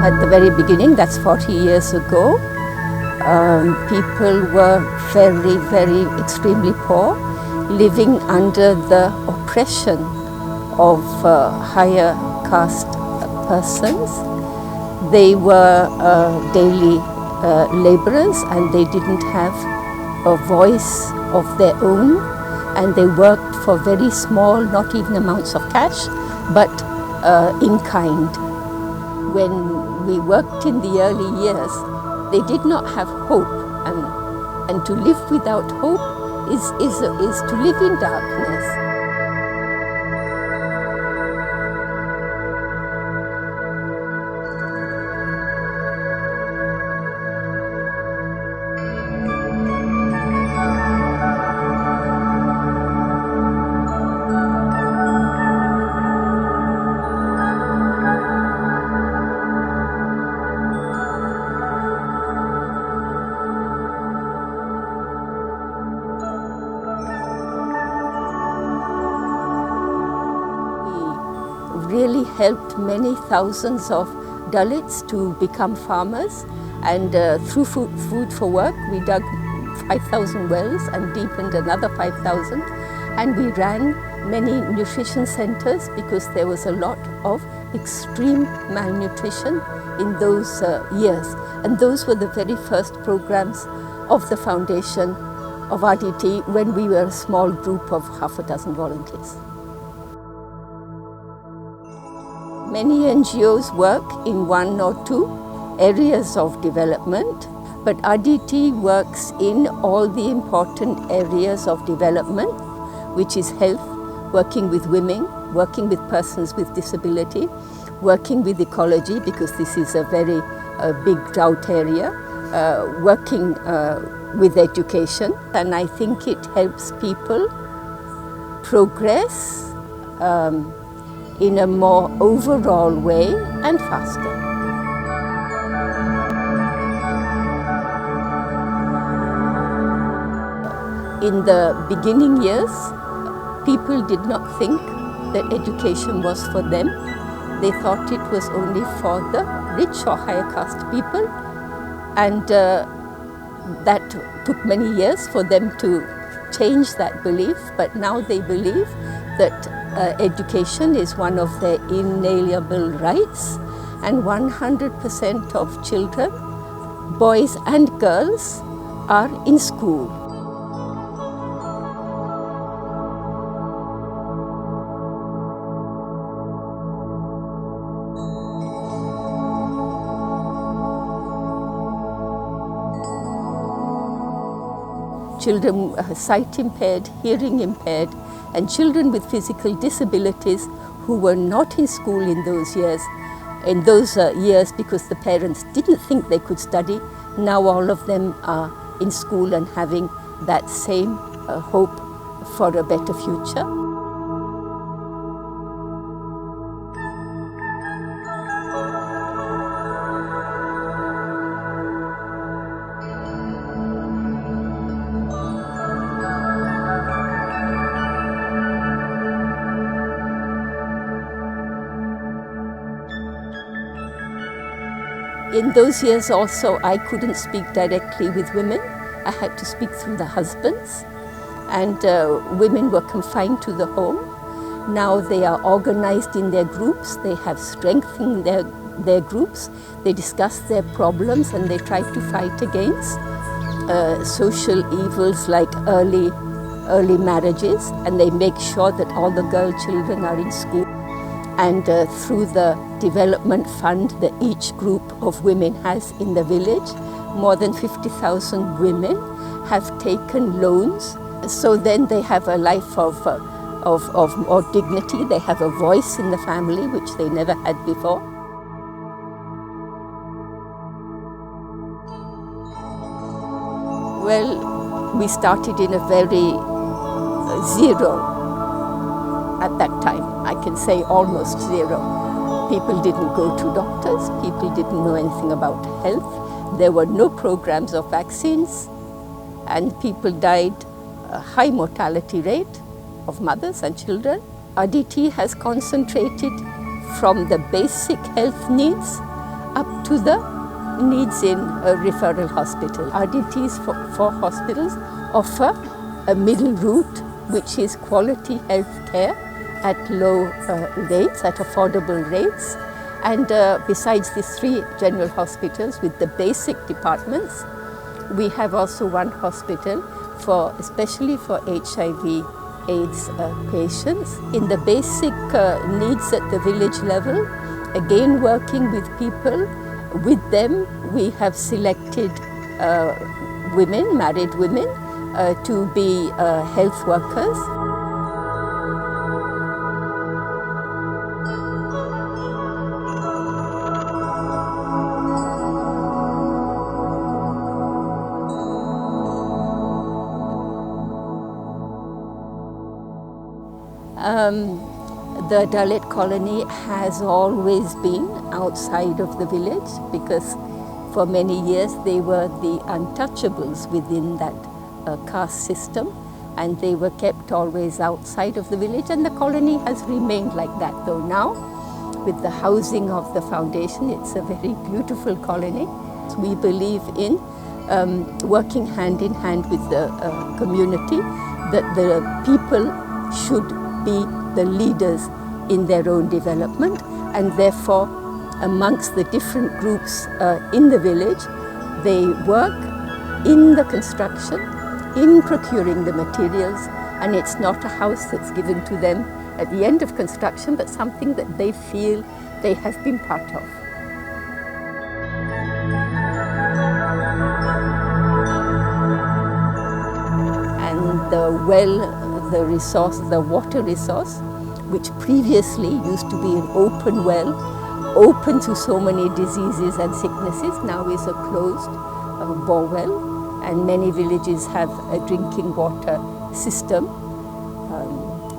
At the very beginning, that's 40 years ago, people were very, very extremely poor, living under the oppression of higher caste persons. They were daily laborers, and they didn't have a voice of their own, and they worked for very small, not even amounts of cash, but in kind. When we worked in the early years, they did not have hope, and to live without hope is to live in darkness. Really helped many thousands of Dalits to become farmers, and through Food for Work we dug 5,000 wells and deepened another 5,000, and we ran many nutrition centers because there was a lot of extreme malnutrition in those years, and those were the very first programs of the foundation of RDT when we were a small group of half a dozen volunteers. Many NGOs work in one or two areas of development, but RDT works in all the important areas of development, which is health, working with women, working with persons with disability, working with ecology, because this is a very big drought area, working with education, and I think it helps people progress in a more overall way and faster. In the beginning years, people did not think that education was for them. They thought it was only for the rich or higher caste people, and that took many years for them to change that belief, but now they believe that education is one of their inalienable rights, and 100% of children, boys and girls, are in school. Children sight impaired, hearing impaired, and children with physical disabilities who were not in school in those years because the parents didn't think they could study. Now all of them are in school and having that same hope for a better future. In those years also, I couldn't speak directly with women. I had to speak through the husbands, and women were confined to the home. Now they are organized in their groups, they have strength in their groups, they discuss their problems, and they try to fight against social evils like early marriages, and they make sure that all the girl children are in school. And through the development fund that each group of women has in the village, more than 50,000 women have taken loans. So then they have a life of more dignity. They have a voice in the family, which they never had before. Well, we started in a very zero at that time. I can say almost zero. People didn't go to doctors, people didn't know anything about health. There were no programs of vaccines, and people died a high mortality rate of mothers and children. RDT has concentrated from the basic health needs up to the needs in a referral hospital. RDTs for hospitals offer a middle route, which is quality health care at low rates, at affordable rates. And besides these 3 general hospitals with the basic departments, we have also one hospital especially for HIV AIDS patients. In the basic needs at the village level, again working with people, with them we have selected women, married women, to be health workers. The Dalit colony has always been outside of the village because for many years they were the untouchables within that caste system, and they were kept always outside of the village, and the colony has remained like that. Though now with the housing of the foundation, it's a very beautiful colony. We believe in working hand in hand with the community, that the people should be the leaders in their own development, and therefore amongst the different groups in the village, they work in the construction, in procuring the materials, and it's not a house that's given to them at the end of construction, but something that they feel they have been part of. And the water resource, which previously used to be an open well, open to so many diseases and sicknesses, now is a closed bore well, and many villages have a drinking water system.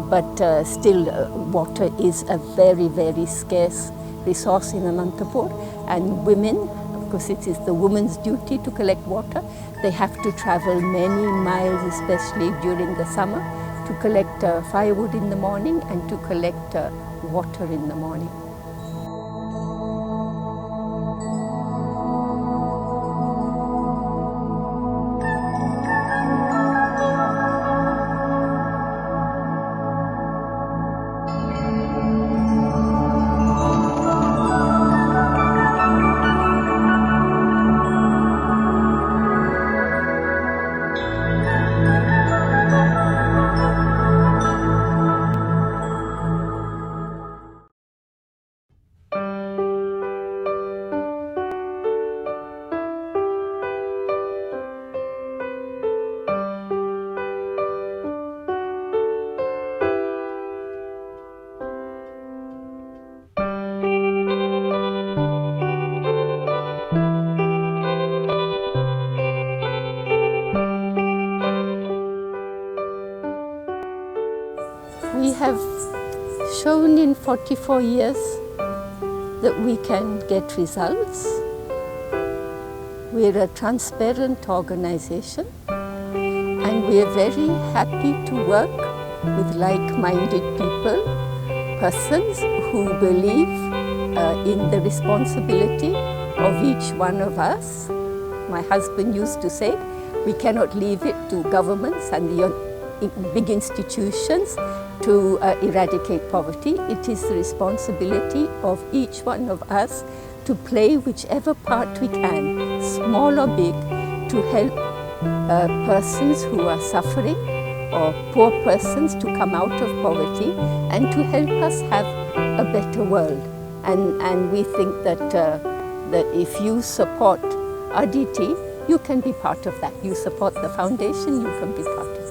But still water is a very, very scarce resource in Anantapur, and women, of course it is the woman's duty to collect water. They have to travel many miles, especially during the summer, to collect firewood in the morning and to collect water in the morning. We have shown in 44 years that we can get results. We're a transparent organization, and we are very happy to work with like-minded people, persons who believe in the responsibility of each one of us. My husband used to say, we cannot leave it to governments and the big institutions to eradicate poverty. It is the responsibility of each one of us to play whichever part we can, small or big, to help persons who are suffering or poor persons to come out of poverty and to help us have a better world. And we think that, that if you support RDT, you can be part of that. You support the foundation, you can be part of it.